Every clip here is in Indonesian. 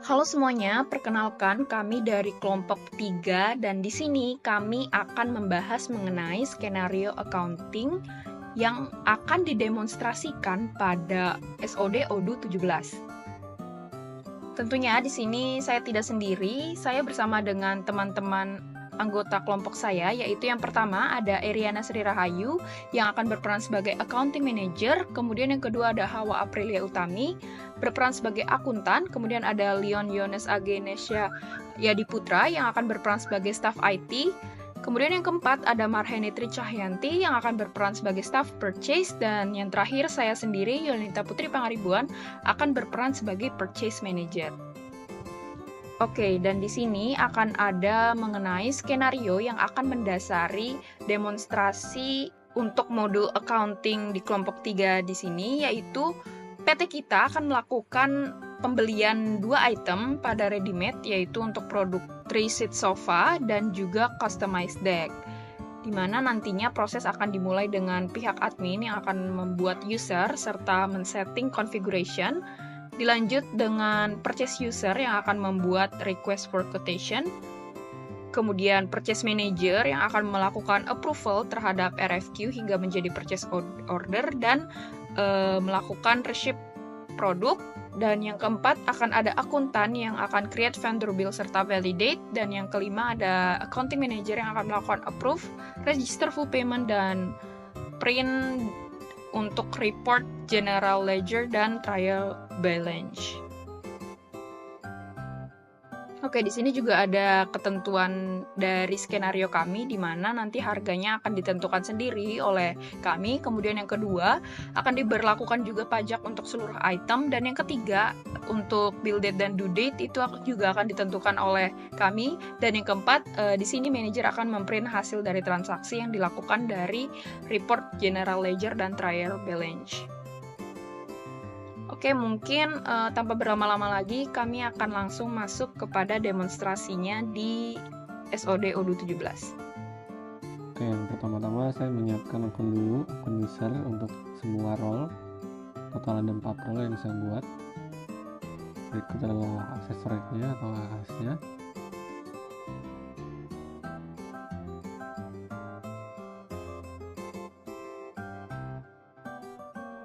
Halo semuanya, perkenalkan kami dari kelompok 3 dan di sini kami akan membahas mengenai skenario accounting yang akan didemonstrasikan pada SOD ODU 17. Tentunya di sini saya tidak sendiri, saya bersama dengan teman-teman anggota kelompok saya, yaitu yang pertama ada Eriana Sri Rahayu yang akan berperan sebagai accounting manager, kemudian yang kedua ada Hawa Aprilia Utami berperan sebagai akuntan, kemudian ada Leon Yones Agenesya Yadi Putra yang akan berperan sebagai staff IT, kemudian yang keempat ada Marhenitri Cahyanti yang akan berperan sebagai staff purchase, dan yang terakhir saya sendiri Yolita Putri Pangaribuan akan berperan sebagai purchase manager. Oke, dan di sini akan ada mengenai skenario yang akan mendasari demonstrasi untuk modul accounting di kelompok 3 di sini, yaitu PT kita akan melakukan pembelian 2 item pada ready-made, yaitu untuk produk 3-seat sofa dan juga customized deck, di mana nantinya proses akan dimulai dengan pihak admin yang akan membuat user serta men-setting configuration, dilanjut dengan purchase user yang akan membuat request for quotation, kemudian purchase manager yang akan melakukan approval terhadap RFQ hingga menjadi purchase order dan melakukan receipt produk, dan yang keempat akan ada akuntan yang akan create vendor bill serta validate, dan yang kelima ada accounting manager yang akan melakukan approve, register full payment, dan print untuk report general ledger dan trial balance. Oke, di sini juga ada ketentuan dari skenario kami di mana nanti harganya akan ditentukan sendiri oleh kami. Kemudian yang kedua, akan diberlakukan juga pajak untuk seluruh item, dan yang ketiga, untuk bill date dan due date itu juga akan ditentukan oleh kami. Dan yang keempat, di sini manajer akan memprint hasil dari transaksi yang dilakukan dari report general ledger dan trial balance. Oke, mungkin tanpa berlama-lama lagi, kami akan langsung masuk kepada demonstrasinya di SOD ODU 17. Oke, yang pertama-tama saya menyiapkan akun user untuk semua role. Total ada 4 role yang saya buat. Berikut adalah akses rate-nya atau AAS-nya.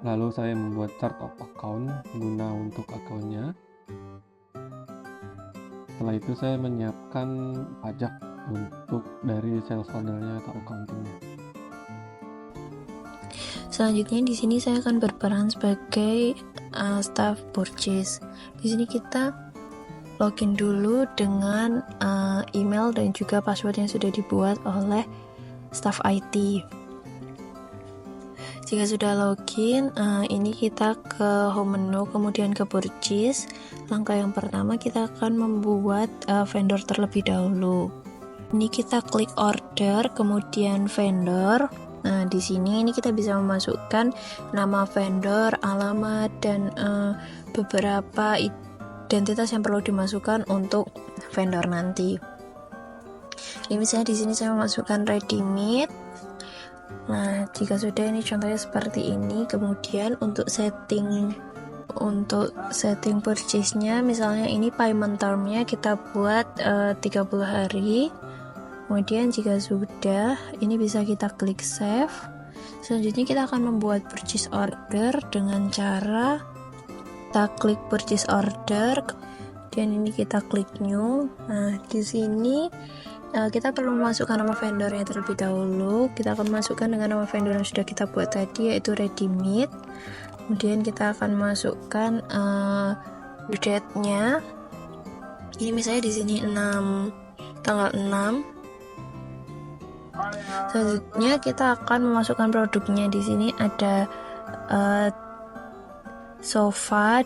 Lalu saya membuat chart of account guna untuk akunnya. Setelah itu saya menyiapkan pajak untuk dari sales ordernya atau accountingnya. Selanjutnya di sini saya akan berperan sebagai staff purchase. Di sini kita login dulu dengan email dan juga password yang sudah dibuat oleh staff IT. Jika sudah login, ini kita ke home menu, kemudian ke purchase. Langkah yang pertama kita akan membuat vendor terlebih dahulu. Ini kita klik order, kemudian vendor. Nah, di sini ini kita bisa memasukkan nama vendor, alamat, dan beberapa identitas yang perlu dimasukkan untuk vendor nanti. Ini misalnya di sini saya memasukkan ready-made. Nah, jika sudah, ini contohnya seperti ini. Kemudian untuk setting purchase-nya, misalnya ini payment term-nya kita buat 30 hari. Kemudian jika sudah, ini bisa kita klik save. Selanjutnya kita akan membuat purchase order dengan cara kita klik purchase order, dan ini kita klik new. Nah, di sini kita perlu memasukkan nama vendornya terlebih dahulu. Kita akan masukkan dengan nama vendor yang sudah kita buat tadi, yaitu ready-made. Kemudian kita akan masukkan due date-nya. Ini misalnya di sini tanggal 6. Selanjutnya kita akan memasukkan produknya. Di sini ada sofa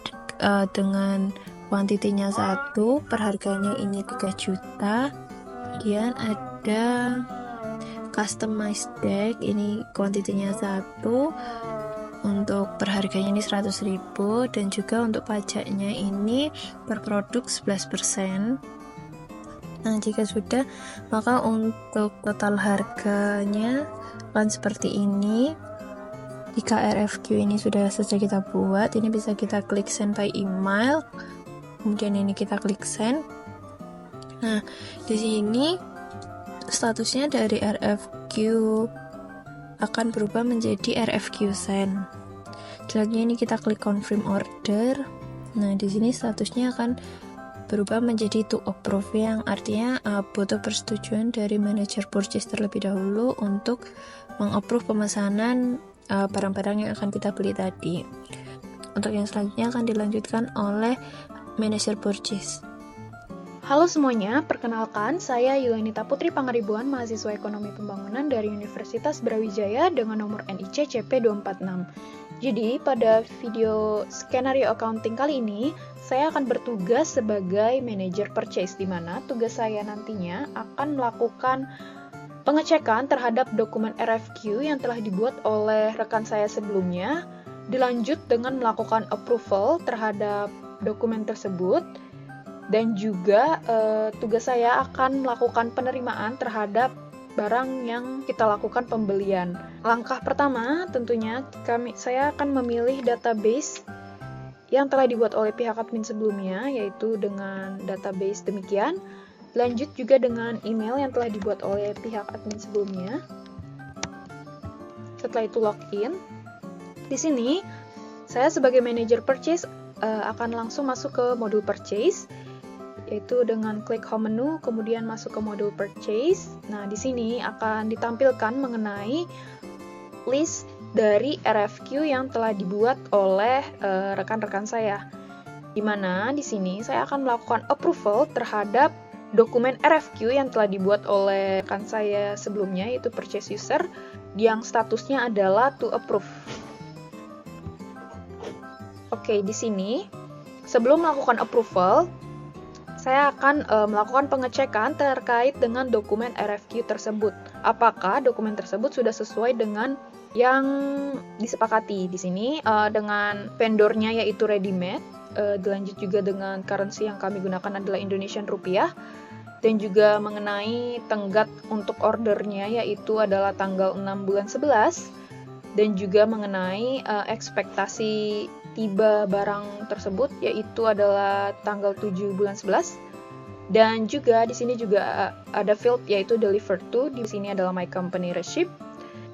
dengan kuantitinya 1, perharganya ini 3 juta. Kemudian ada customized deck, ini kuantitinya 1, untuk perharganya ini 100.000, dan juga untuk pajaknya ini per produk 11%. Nah, jika sudah, maka untuk total harganya akan seperti ini. Jika RFQ ini sudah selesai kita buat, ini bisa kita klik send by email. kemudian ini kita klik send. Nah, di sini statusnya dari RFQ akan berubah menjadi RFQ send. Selanjutnya ini kita klik confirm order. Nah, di sini statusnya akan berubah menjadi to approve, yang artinya butuh persetujuan dari manajer purchase terlebih dahulu untuk mengapprove pemesanan barang-barang yang akan kita beli tadi. Untuk yang selanjutnya akan dilanjutkan oleh manajer purchase. Halo semuanya, perkenalkan saya Yulanita Putri Pangaribuan, mahasiswa Ekonomi Pembangunan dari Universitas Brawijaya dengan nomor NIC CP246. Jadi, pada video skenario accounting kali ini, saya akan bertugas sebagai manajer purchase, di mana tugas saya nantinya akan melakukan pengecekan terhadap dokumen RFQ yang telah dibuat oleh rekan saya sebelumnya, dilanjut dengan melakukan approval terhadap dokumen tersebut, dan juga tugas saya akan melakukan penerimaan terhadap barang yang kita lakukan pembelian. Langkah pertama tentunya saya akan memilih database yang telah dibuat oleh pihak admin sebelumnya, yaitu dengan database demikian. Lanjut juga dengan email yang telah dibuat oleh pihak admin sebelumnya. Setelah itu login. Di sini saya sebagai manager purchase akan langsung masuk ke modul purchase, yaitu dengan klik home menu, kemudian masuk ke modul purchase. Nah, di sini akan ditampilkan mengenai list dari RFQ yang telah dibuat oleh rekan-rekan saya. Di mana di sini saya akan melakukan approval terhadap dokumen RFQ yang telah dibuat oleh rekan saya sebelumnya, yaitu purchase user, yang statusnya adalah to approve. Oke, di sini sebelum melakukan approval, saya akan melakukan pengecekan terkait dengan dokumen RFQ tersebut. Apakah dokumen tersebut sudah sesuai dengan yang disepakati di sini dengan vendornya, yaitu ready-made. Dilanjut juga dengan currency yang kami gunakan adalah Indonesian rupiah, dan juga mengenai tenggat untuk ordernya, yaitu adalah tanggal 6 bulan 11, dan juga mengenai ekspektasi tiba barang tersebut, yaitu adalah tanggal 7 bulan 11. Dan juga di sini juga ada field yaitu delivered to, di sini adalah my company receipt.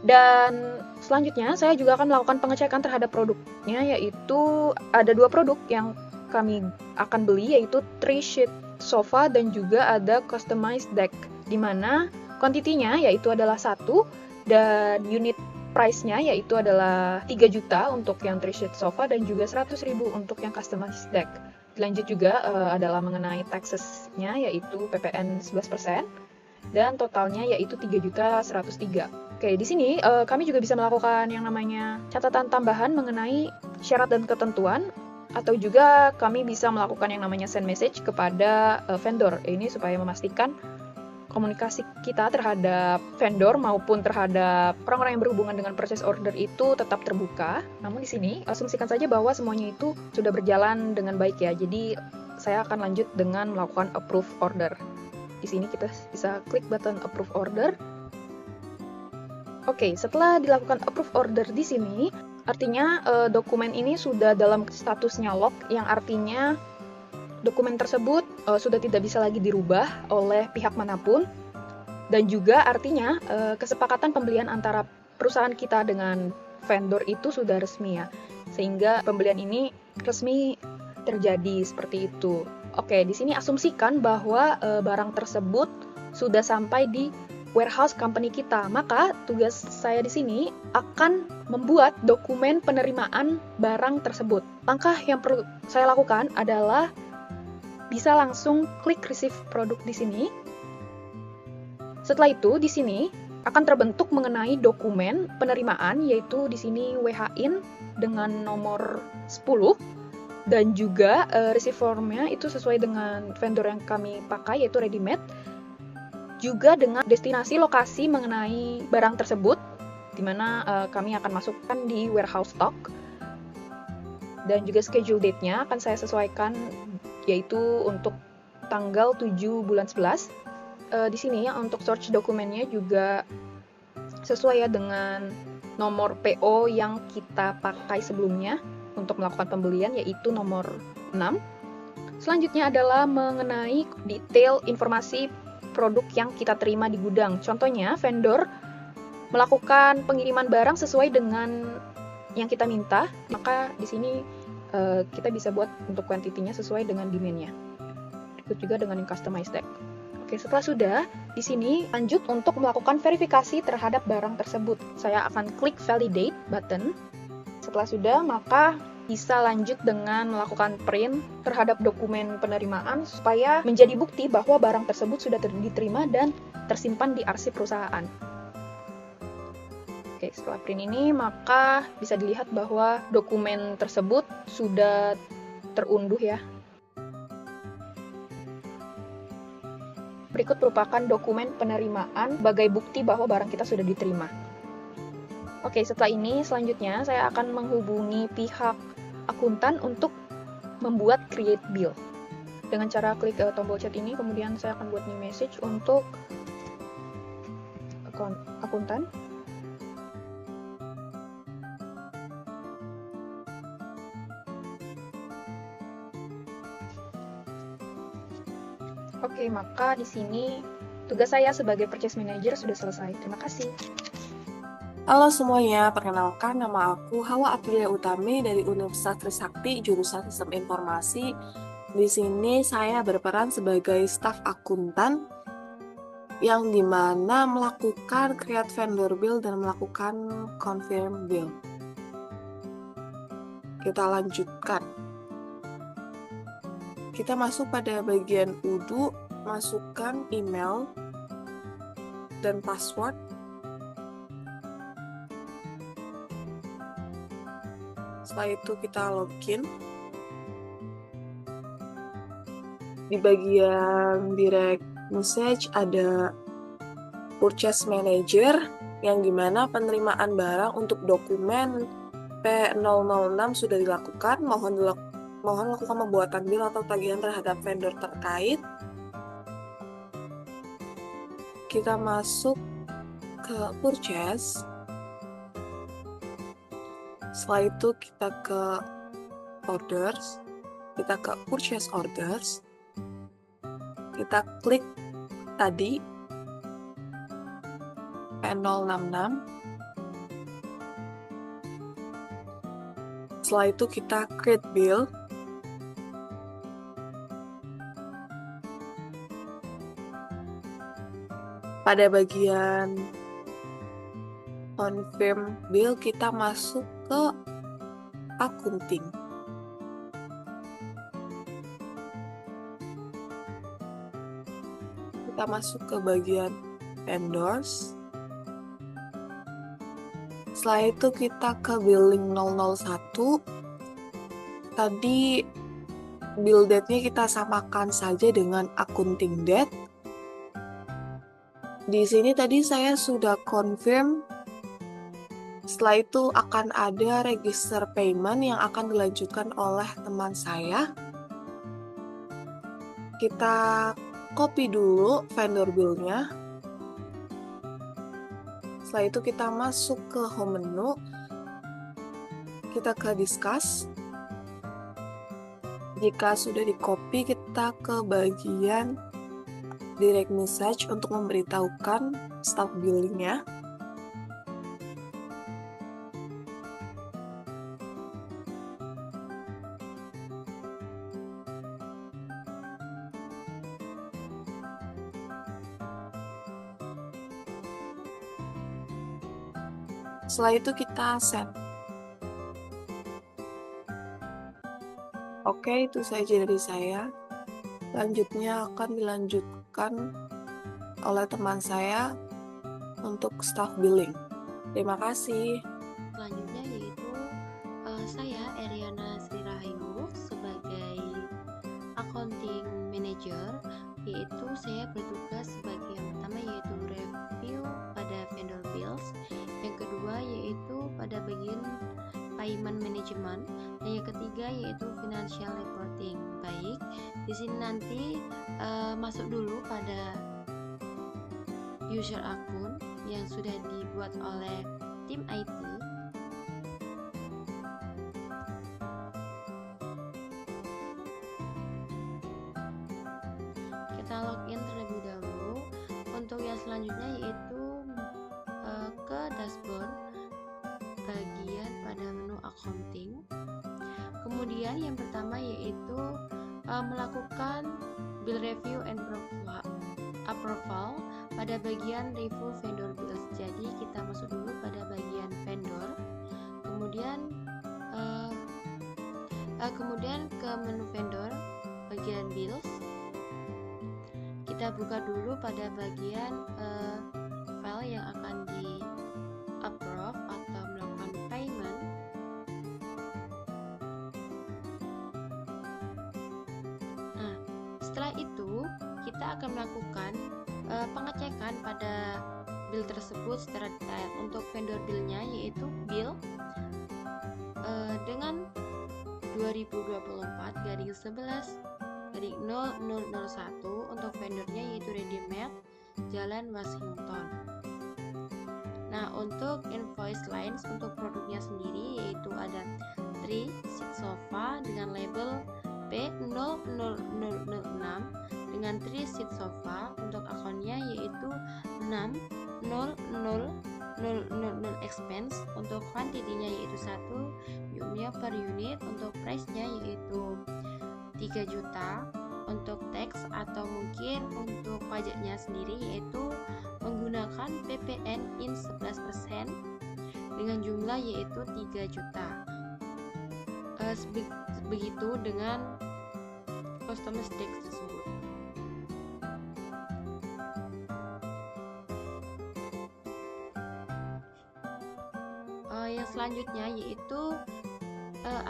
Dan selanjutnya saya juga akan melakukan pengecekan terhadap produknya, yaitu ada 2 produk yang kami akan beli, yaitu 3 sheet sofa dan juga ada customized deck, di mana kuantitinya yaitu adalah 1 dan unit price-nya yaitu adalah 3 juta untuk yang 3 sheet sofa dan juga 100.000 untuk yang customized deck. Dilanjut juga adalah mengenai taxes-nya yaitu PPN 11% dan totalnya yaitu 3.103.000. Oke, di sini kami juga bisa melakukan yang namanya catatan tambahan mengenai syarat dan ketentuan, atau juga kami bisa melakukan yang namanya send message kepada vendor. Ini supaya memastikan komunikasi kita terhadap vendor maupun terhadap orang-orang yang berhubungan dengan proses order itu tetap terbuka. Namun di sini asumsikan saja bahwa semuanya itu sudah berjalan dengan baik ya. Jadi saya akan lanjut dengan melakukan approve order. Di sini kita bisa klik button approve order. Oke, setelah dilakukan approve order di sini, artinya dokumen ini sudah dalam statusnya lock, yang artinya dokumen tersebut sudah tidak bisa lagi dirubah oleh pihak manapun, dan juga artinya kesepakatan pembelian antara perusahaan kita dengan vendor itu sudah resmi ya, sehingga pembelian ini resmi terjadi seperti itu. Oke, di sini asumsikan bahwa barang tersebut sudah sampai di warehouse company kita, maka tugas saya di sini akan membuat dokumen penerimaan barang tersebut. Langkah yang perlu saya lakukan adalah bisa langsung klik receive produk di sini. Setelah itu di sini akan terbentuk mengenai dokumen penerimaan, yaitu di sini WHIN dengan nomor 10 dan juga receive formnya itu sesuai dengan vendor yang kami pakai yaitu ready-made. Juga dengan destinasi lokasi mengenai barang tersebut, di mana kami akan masukkan di warehouse stock, dan juga schedule date-nya akan saya sesuaikan yaitu untuk tanggal 7 bulan 11. Di sini ya untuk search dokumennya juga sesuai ya dengan nomor PO yang kita pakai sebelumnya untuk melakukan pembelian, yaitu nomor 6. Selanjutnya adalah mengenai detail informasi produk yang kita terima di gudang. Contohnya, vendor melakukan pengiriman barang sesuai dengan yang kita minta, maka di sini kita bisa buat untuk kuantitinya sesuai dengan demand-nya. Ikut juga dengan yang customize tag. Oke, setelah sudah, di sini lanjut untuk melakukan verifikasi terhadap barang tersebut. Saya akan klik validate button. Setelah sudah, maka bisa lanjut dengan melakukan print terhadap dokumen penerimaan supaya menjadi bukti bahwa barang tersebut sudah diterima dan tersimpan di arsip perusahaan. Oke, setelah print ini maka bisa dilihat bahwa dokumen tersebut sudah terunduh ya. Berikut merupakan dokumen penerimaan sebagai bukti bahwa barang kita sudah diterima. Oke, setelah ini selanjutnya saya akan menghubungi pihak akuntan untuk membuat create bill. Dengan cara klik tombol chat ini, kemudian saya akan buat new message untuk akuntan. Oke, maka di sini tugas saya sebagai purchase manager sudah selesai. Terima kasih. Halo semuanya, perkenalkan nama aku Hawa Aprilia Utami dari Universitas Trisakti, jurusan Sistem Informasi. Di sini saya berperan sebagai staf akuntan yang dimana melakukan create vendor bill dan melakukan confirm bill. Kita lanjutkan. Kita masuk pada bagian UDU, masukkan email dan password. Setelah itu kita login. Di bagian direct message ada purchase manager yang dimana penerimaan barang untuk dokumen P006 sudah dilakukan. Mohon lakukan pembuatan bill atau tagihan terhadap vendor terkait. Kita masuk ke purchase. Setelah itu kita ke orders, kita ke purchase orders, kita klik tadi P066. Setelah itu kita create bill. Pada bagian confirm bill kita masuk ke accounting. Kita masuk ke bagian vendors. Setelah itu kita ke billing 001. Tadi bill date-nya kita samakan saja dengan accounting date. Di sini tadi saya sudah confirm. Setelah itu akan ada register payment yang akan dilanjutkan oleh teman saya. Kita copy dulu vendor bill-nya. Setelah itu kita masuk ke home menu. Kita ke discuss. Jika sudah di-copy, kita ke bagian direct message untuk memberitahukan staff billing-nya. Setelah itu kita send. Oke, itu saja dari saya. Selanjutnya akan dilanjutkan oleh teman saya untuk staff billing. Terima kasih. Selanjutnya yaitu saya Eriana Sri Rahayu sebagai accounting manager, yaitu saya bertugas sebagai yang pertama yaitu review pada vendor bills, yang kedua yaitu pada bagian payment management, dan yang ketiga yaitu financial reporting. Baik, di sini nanti masuk dulu pada user akun yang sudah dibuat oleh tim IT. login terlebih dahulu. Untuk yang selanjutnya yaitu ke dashboard bagian pada menu accounting. Kemudian yang pertama yaitu melakukan bill review and approval pada bagian review vendor bills. Jadi kita masuk dulu pada bagian vendor, kemudian ke menu vendor bagian bills. Kita buka dulu pada bagian file yang akan di approve atau melakukan payment. Nah, setelah itu kita akan melakukan pengecekan pada bill tersebut secara detail. Untuk vendor billnya yaitu bill dengan 2024/11/0001 untuk vendornya yaitu Readymade Jalan Washington. Nah, untuk invoice lines untuk produknya sendiri yaitu ada 3 seat sofa dengan label P00006 dengan 3 seat sofa. Untuk akunnya yaitu 60000 expense. Untuk kuantitinya yaitu 1 unit per unit. Untuk price-nya yaitu 3 juta. Untuk tax atau mungkin untuk pajaknya sendiri yaitu menggunakan PPN in 11% dengan jumlah yaitu 3 juta. Begitu dengan customer tax tersebut. Yang selanjutnya yaitu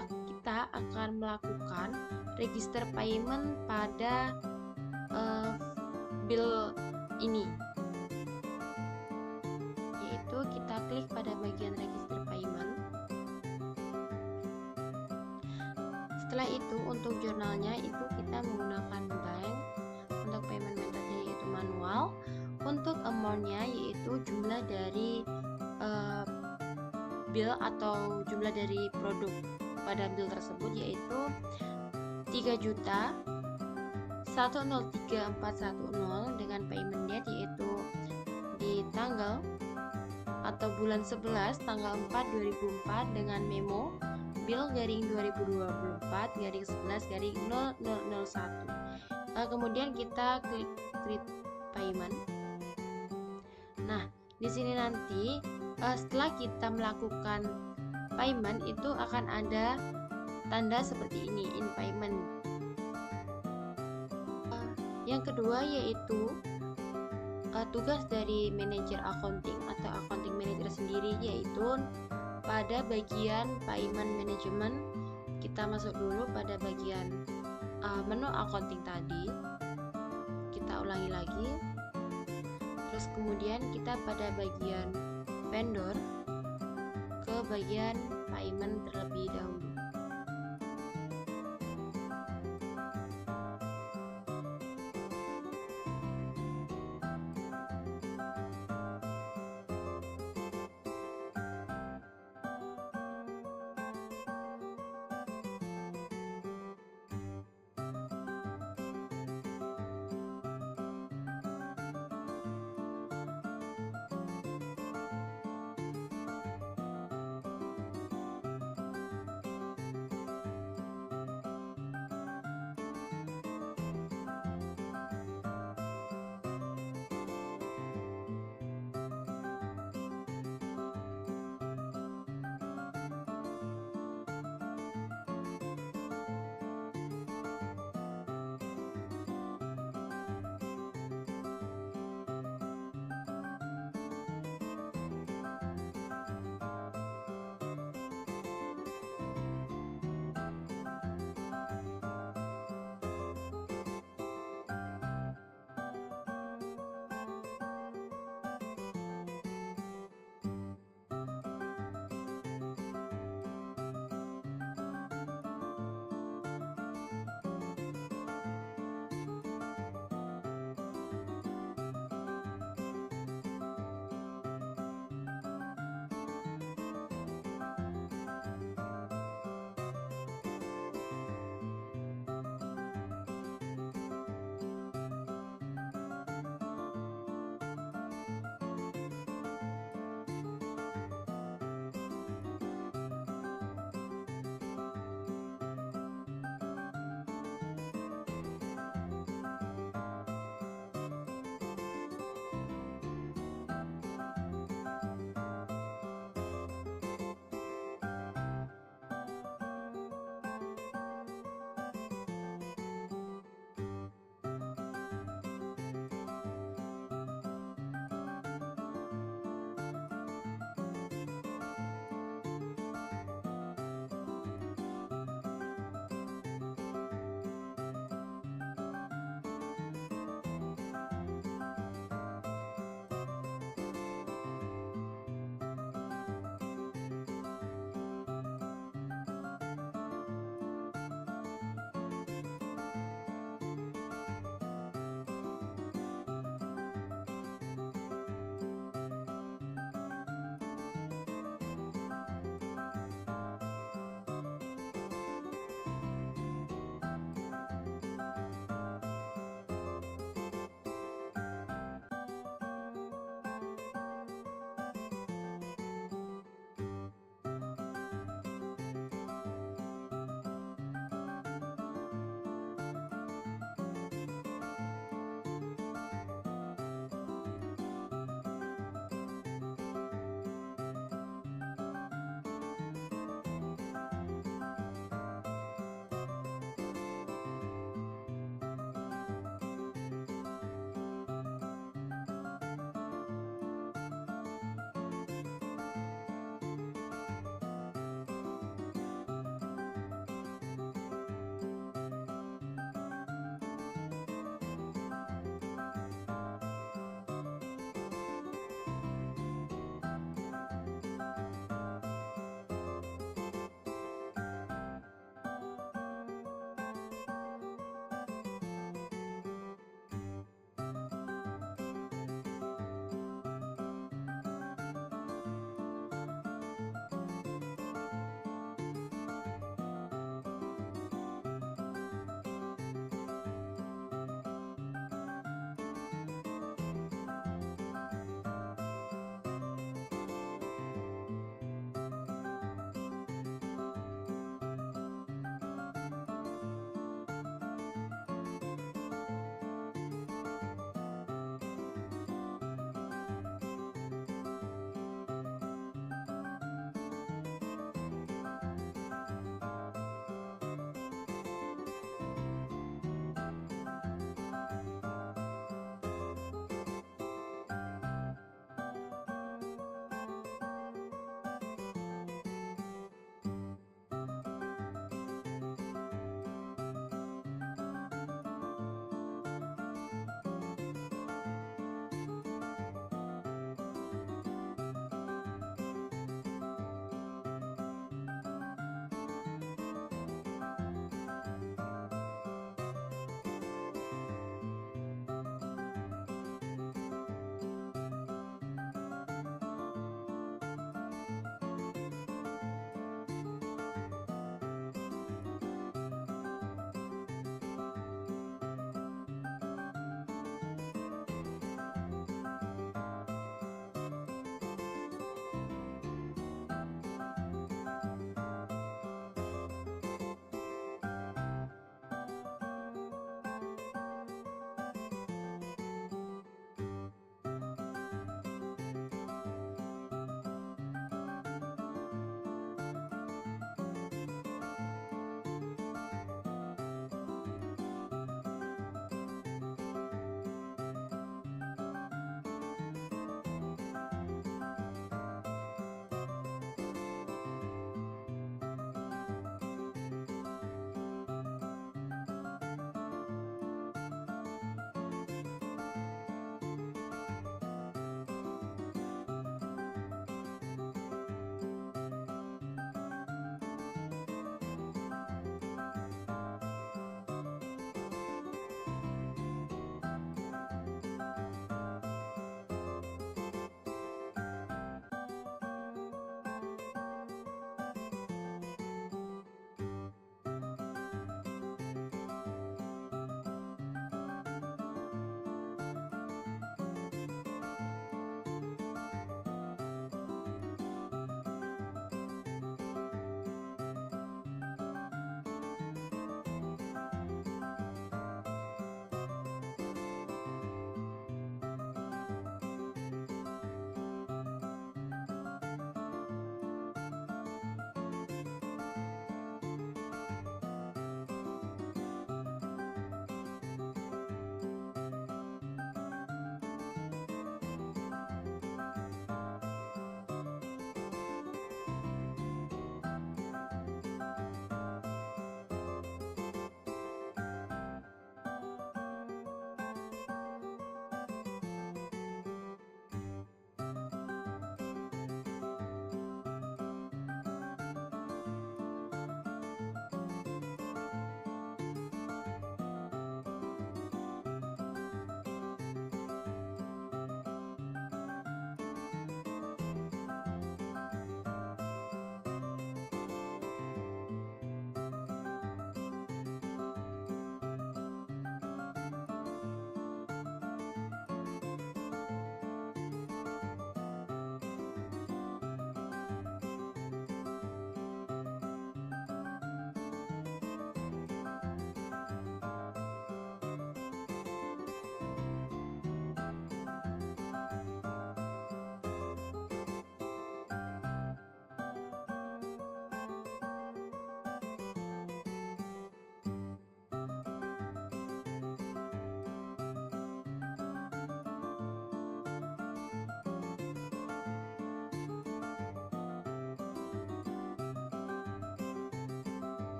kita akan melakukan register payment pada bill ini, yaitu kita klik pada bagian register payment. Setelah itu untuk jurnalnya itu kita menggunakan bank. Untuk payment methodnya yaitu manual. Untuk amountnya yaitu jumlah dari bill atau jumlah dari produk pada bill tersebut yaitu 3.103.410 dengan payment date yaitu di tanggal atau bulan 11 tanggal 4 2004 dengan memo bill garing 2024 garing 11 garing 0001. Kemudian kita klik payment. Nah, di sini nanti setelah kita melakukan payment itu akan ada tanda seperti ini, in payment. Yang kedua yaitu tugas dari manajer accounting atau accounting manager sendiri yaitu pada bagian payment management. Kita masuk dulu pada bagian menu accounting tadi. Kita ulangi lagi. Terus kemudian kita pada bagian vendor ke bagian payment terlebih dahulu.